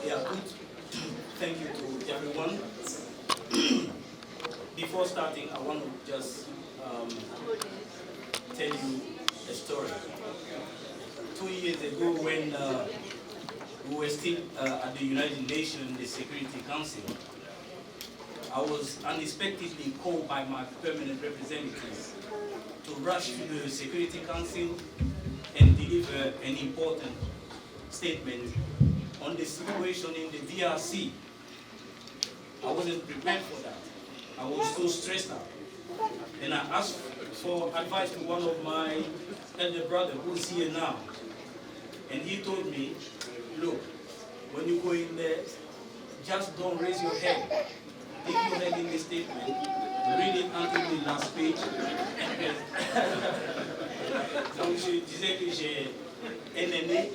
Yeah, good. Thank you to everyone. Before starting, I want to just tell you a story. 2 years ago, when we were still at the United Nations, the Security Council, I was unexpectedly called by my permanent representatives to rush to the Security Council and deliver an important statement on the situation in the DRC. I wasn't prepared for that. I was so stressed out. And I asked for advice to one of my elder brother who's here now. And he told me, look, when you go in there, just don't raise your head. If you read in the statement, read it until the last page. Donc je disais que j'ai un aîné.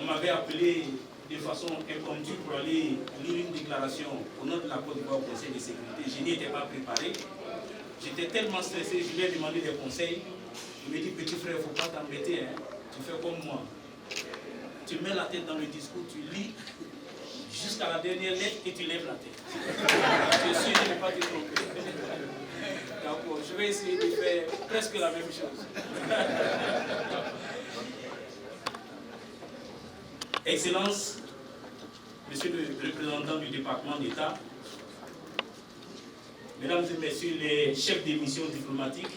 On m'avait appelé de façon impromptue pour aller lire une déclaration au nom de la Côte d'Ivoire au Conseil de sécurité. Je n'y étais pas préparé. J'étais tellement stressé, je lui ai demandé des conseils. Il me dit, petit frère, il ne faut pas t'embêter, hein. Tu fais comme moi. Tu mets la tête dans le discours, tu lis jusqu'à la dernière lettre et tu lèves la tête. Je suis, je n'ai pas te tromper. Donc, je vais essayer de faire presque la même chose. Excellences, Monsieur le représentant du département d'État, Mesdames et Messieurs les chefs des missions diplomatiques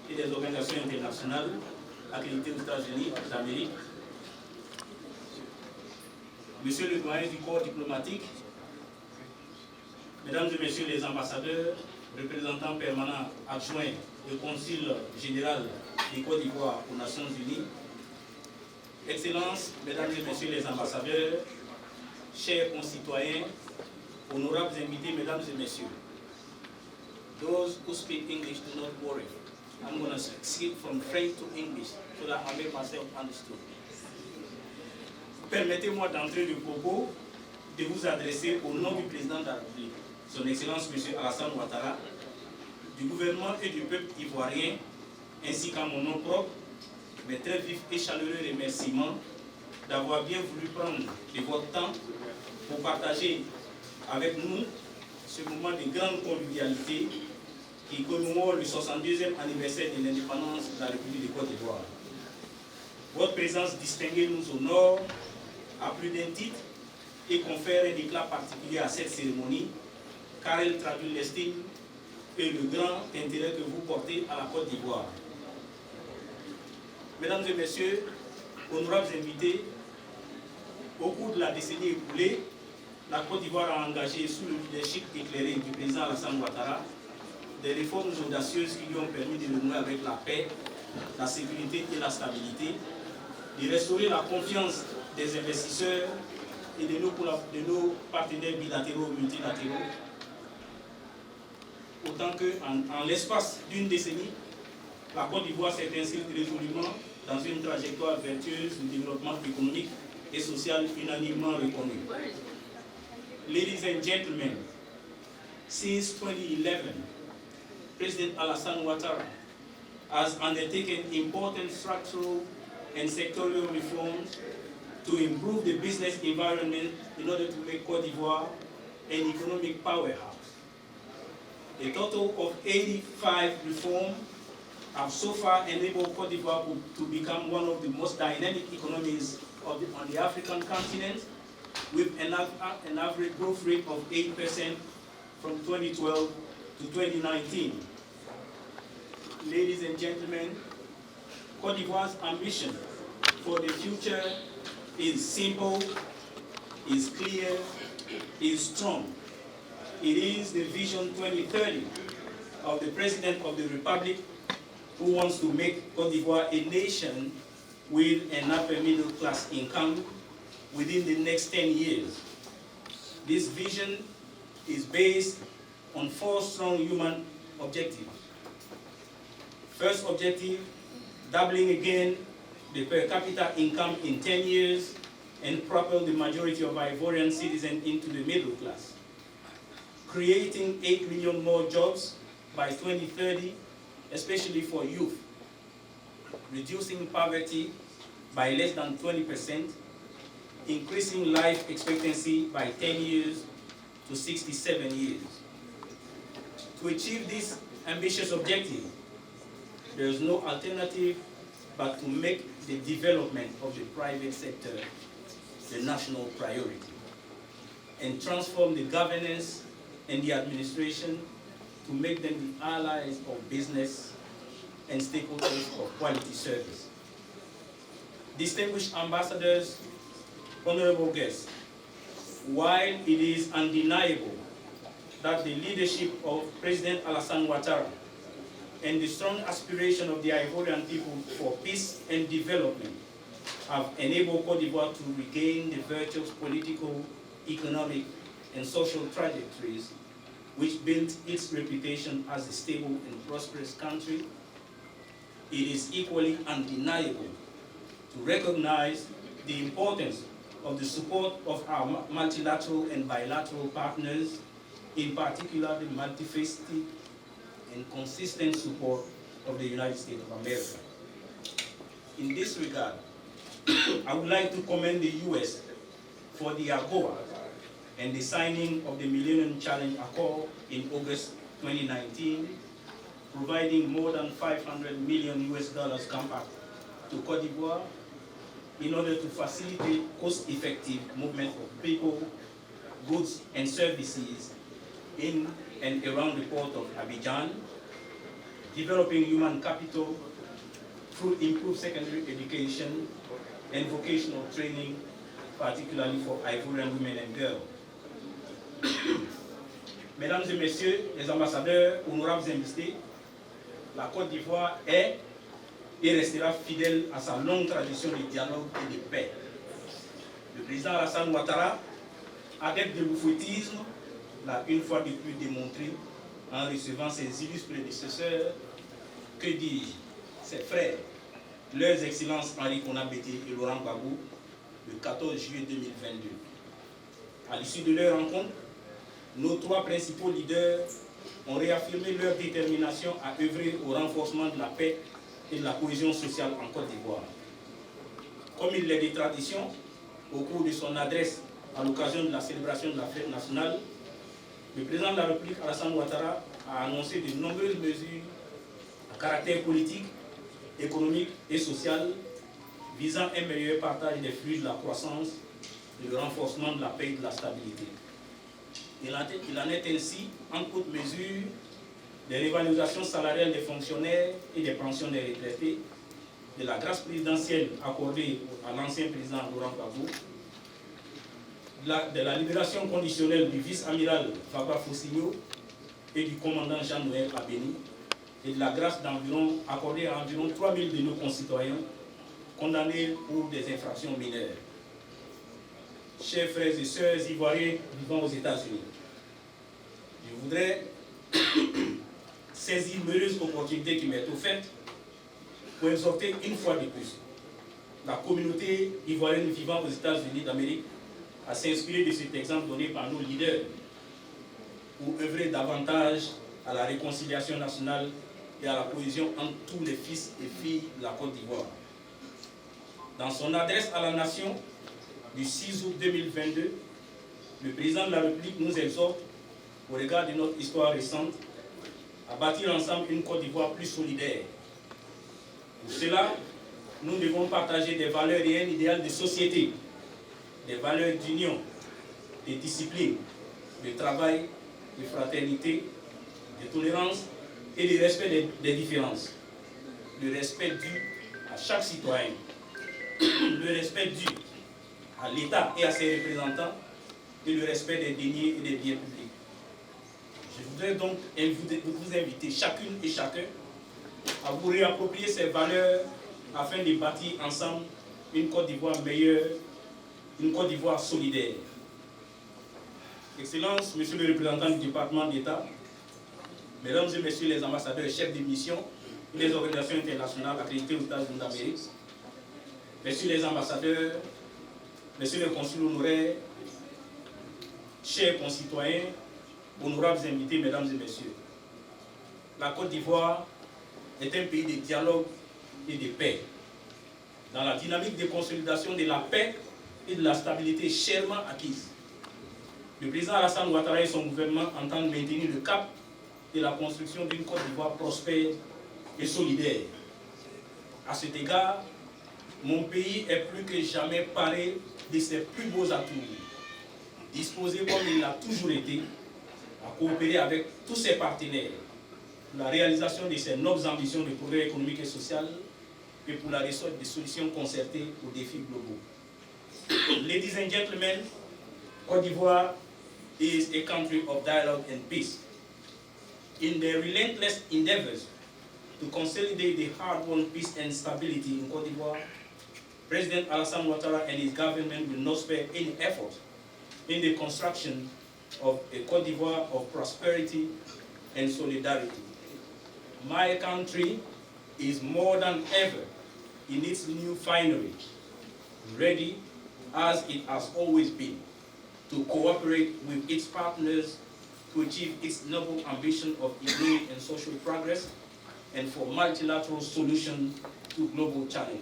et des organisations internationales accréditées aux États-Unis d'Amérique, Monsieur le doyen du corps diplomatique, Mesdames et Messieurs les ambassadeurs, représentants permanents adjoints du Consul général de Côte d'Ivoire aux Nations Unies, Excellences, Mesdames et Messieurs les ambassadeurs, chers concitoyens, honorables invités, Mesdames et Messieurs, those who speak English, do not worry. I'm going to skip from French to English so that I make myself understood. Permettez-moi d'entrer le propos, de vous adresser au nom du président de la République, Son Excellence M. Alassane Ouattara, du gouvernement et du peuple ivoirien, ainsi qu'à mon nom propre, mes très vifs et chaleureux remerciements d'avoir bien voulu prendre de votre temps pour partager avec nous ce moment de grande convivialité qui commémore le 62e anniversaire de l'indépendance de la République de Côte d'Ivoire. Votre présence distinguée nous honore à plus d'un titre et confère un éclat particulier à cette cérémonie, car elle traduit l'estime et le grand intérêt que vous portez à la Côte d'Ivoire. Mesdames et Messieurs, honorables invités, au cours de la décennie écoulée, la Côte d'Ivoire a engagé sous le leadership éclairé du président Alassane Ouattara des réformes audacieuses qui lui ont permis de renouer avec la paix, la sécurité et la stabilité, de restaurer la confiance des investisseurs et de nos partenaires bilatéraux ou multilatéraux, autant qu'en l'espace d'une décennie, la Côte d'Ivoire s'est inscrite résolument dans une trajectoire vertueuse de développement économique et social unanimement reconnue. Ladies and gentlemen, since 2011, President Alassane Ouattara has undertaken important structural and sectorial reforms to improve the business environment in order to make Côte d'Ivoire an economic powerhouse. A total of 85 reforms have so far enabled Côte d'Ivoire to become one of the most dynamic economies on the African continent, with an average growth rate of 8% from 2012 to 2019. Ladies and gentlemen, Côte d'Ivoire's ambition for the future is simple, is clear, is strong. It is the Vision 2030 of the President of the Republic, who wants to make Côte d'Ivoire a nation with an upper middle class income within the next 10 years. This vision is based on 4 strong human objectives. First objective, doubling again the per capita income in 10 years and propel the majority of Ivorian citizens into the middle class. Creating 8 million more jobs by 2030, especially for youth. Reducing poverty by less than 20%, increasing life expectancy by 10 years to 67 years. To achieve this ambitious objective, there is no alternative but to make the development of the private sector the national priority and transform the governance and the administration to make them the allies of business and stakeholders of quality service. Distinguished ambassadors, honorable guests, while it is undeniable that the leadership of President Alassane Ouattara and the strong aspiration of the Ivorian people for peace and development have enabled Côte d'Ivoire to regain the virtuous political, economic, and social trajectories which built its reputation as a stable and prosperous country, it is equally undeniable to recognize the importance of the support of our multilateral and bilateral partners, in particular the multifaceted and consistent support of the United States of America. In this regard, I would like to commend the US for the AGOA and the signing of the Millennium Challenge Accord in August 2019, providing more than $500 million compact to Côte d'Ivoire in order to facilitate cost-effective movement of people, goods, and services in and around the port of Abidjan, developing human capital through improved secondary education and vocational training, particularly for Ivorian women and girls. Mesdames et messieurs les ambassadeurs, honorables invités, la Côte d'Ivoire est et restera fidèle à sa longue tradition de dialogue et de paix. Le président Alassane Ouattara, adepte de l'oufouettisme, l'a une fois de plus démontré en recevant ses illustres prédécesseurs, que dis-je, ses frères, leurs excellences Henri Konan Bédié et Laurent Gbagbo, le 14 juillet 2022. À l'issue de leur rencontre, nos trois principaux leaders ont réaffirmé leur détermination à œuvrer au renforcement de la paix et de la cohésion sociale en Côte d'Ivoire. Comme il l'est de tradition, au cours de son adresse à l'occasion de la célébration de la fête nationale, le président de la République, Alassane Ouattara, a annoncé de nombreuses mesures à caractère politique, économique et social visant un meilleur partage des flux de la croissance et le renforcement de la paix et de la stabilité. Il en est ainsi, en toute mesure, des révalorisations salariales des fonctionnaires et des pensions des retraités, de la grâce présidentielle accordée à l'ancien président Laurent Gbagbo, de la libération conditionnelle du vice-amiral Faba Fossigno et du commandant Jean-Noël Abeni, et de la grâce accordée à environ 3000 de nos concitoyens condamnés pour des infractions mineures. Chers frères et sœurs ivoiriens vivant aux États-Unis, je voudrais saisir l'heureuse opportunité qui m'est offerte pour exhorter une fois de plus la communauté ivoirienne vivant aux États-Unis d'Amérique à s'inspirer de cet exemple donné par nos leaders pour œuvrer davantage à la réconciliation nationale et à la cohésion entre tous les fils et filles de la Côte d'Ivoire. Dans son adresse à la nation du 6 août 2022, le président de la République nous exhorte, au regard de notre histoire récente, à bâtir ensemble une Côte d'Ivoire plus solidaire. Pour cela, nous devons partager des valeurs et un idéal de société, des valeurs d'union, de discipline, de travail, de fraternité, de tolérance et de respect des différences. Le respect dû à chaque citoyen, le respect dû à l'État et à ses représentants et le respect des deniers et des biens publics. Je voudrais donc vous inviter chacune et chacun à vous réapproprier ces valeurs afin de bâtir ensemble une Côte d'Ivoire meilleure, une Côte d'Ivoire solidaire. Excellences, Monsieur le représentant du département d'État, Mesdames et Messieurs les ambassadeurs et chefs de mission et les organisations internationales accréditées aux États-Unis d'Amérique, Messieurs les ambassadeurs, Messieurs les consuls honoraires, chers concitoyens, honorables invités, Mesdames et Messieurs, la Côte d'Ivoire est un pays de dialogue et de paix. Dans la dynamique de consolidation de la paix et de la stabilité chèrement acquise. Le président Alassane Ouattara et son gouvernement entendent maintenir le cap de la construction d'une Côte d'Ivoire prospère et solidaire. À cet égard, mon pays est plus que jamais paré de ses plus beaux atouts, disposé comme il l'a toujours été à coopérer avec tous ses partenaires pour la réalisation de ses nobles ambitions de progrès économique et social et pour la recherche de solutions concertées aux défis globaux. Ladies and gentlemen, Côte d'Ivoire is a country of dialogue and peace. In their relentless endeavors to consolidate the hard-won peace and stability in Côte d'Ivoire, President Alassane Ouattara and his government will not spare any effort in the construction of a Côte d'Ivoire of prosperity and solidarity. My country is more than ever in its new finery, ready as it has always been to cooperate with its partners to achieve its noble ambition of economic and social progress and for multilateral solutions to global challenges.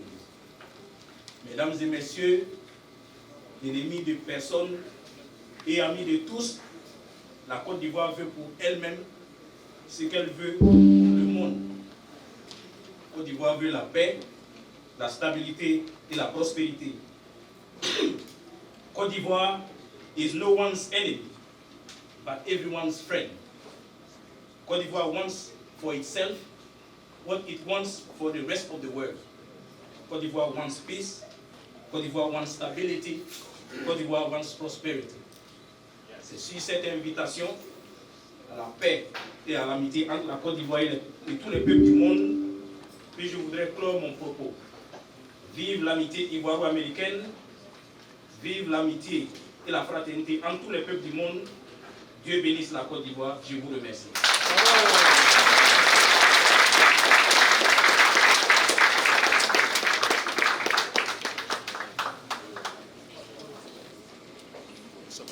Mesdames et messieurs, ennemis de personne et amis de tous, la Côte d'Ivoire veut pour elle-même ce qu'elle veut pour le monde. La Côte d'Ivoire veut la paix, la stabilité et la prospérité. Côte d'Ivoire is no one's enemy, but everyone's friend. Côte d'Ivoire wants for itself what it wants for the rest of the world. Côte d'Ivoire wants peace, Côte d'Ivoire wants stability, Côte d'Ivoire wants prosperity. C'est sur cette invitation à la paix et à l'amitié entre la Côte d'Ivoire et tous les peuples du monde que je voudrais clore mon propos. Vive l'amitié ivoiro-américaine, vive l'amitié et la fraternité entre tous les peuples du monde. Dieu bénisse la Côte d'Ivoire. Je vous remercie.